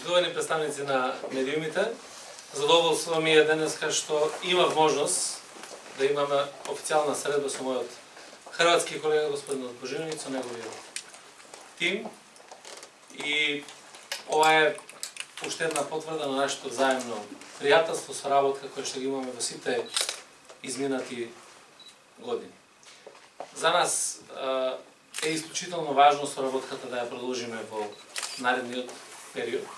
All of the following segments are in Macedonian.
Почитувани представници на медиумите, задоволство ми е денеска што имав можност да имаме официјална средба со мојот хрватски колега господин Божиновиќ, со неговиот тим. И ова е уште една потврда на нашето заемно пријателство, соработка која што ги имаме во сите изминати години. За нас е исклучително важно соработката да ја продолжиме во наредниот период.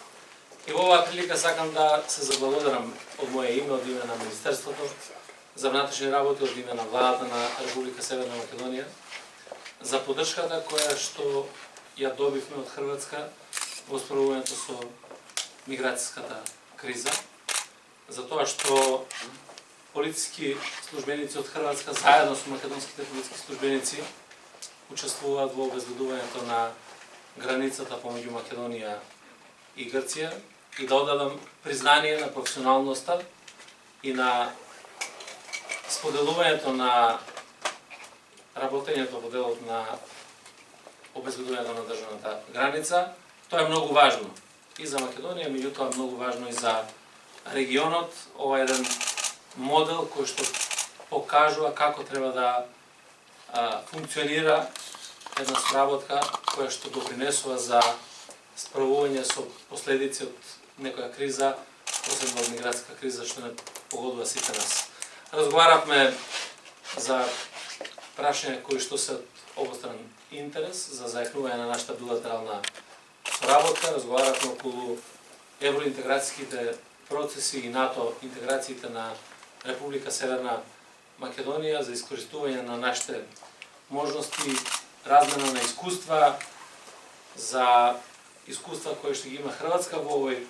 И во оваа прилика сакам да се заблагодарам од моје име, од име на Министерството за внатрешни работи, од име на владата на Република Северна Македонија, за поддршката која што ја добивме од Хрватска во справувањето со миграцијската криза, за тоа што полициски службеници од Хрватска заедно со македонските полициски службеници учествуваат во обезбедувањето на границата помеѓу Македонија и Грција и да оддадам признание на професионалноста и на споделувањето на работењето во делот на обезбедувањето на државната граница. Тоа е многу важно и за Македонија, меѓутоа многу важно и за регионот. Ова е еден модел кој што покажува како треба да функционира една соработка која што допринесува за справување со последици од некоја криза, посебно од миграцијска криза што не погодува сите нас. Разговаравме за прашања кои што се од обостран интерес за зајакнување на нашата билатерална соработка, разговаравме околу евроинтеграцијските процеси и НАТО интеграциите на Република Северна Македонија за искористување на нашите можности, размена на искуства, за искуства кои што ги има Хрватска во овој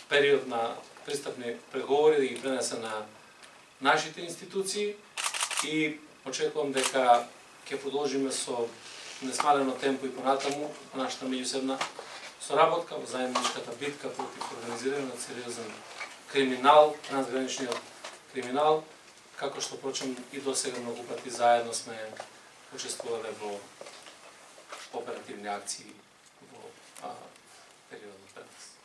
период на пристапни преговори, да ги пренесе на нашите институции и очекувам дека ќе продолжиме со несмалено темпо и понатаму нашата меѓусебна соработка во заедничката битка против организираниот сериозен криминал, трансграничниот криминал, како што прочем и досега многу пати заедно сме учествувале во оперативни акции во периодот пред нас.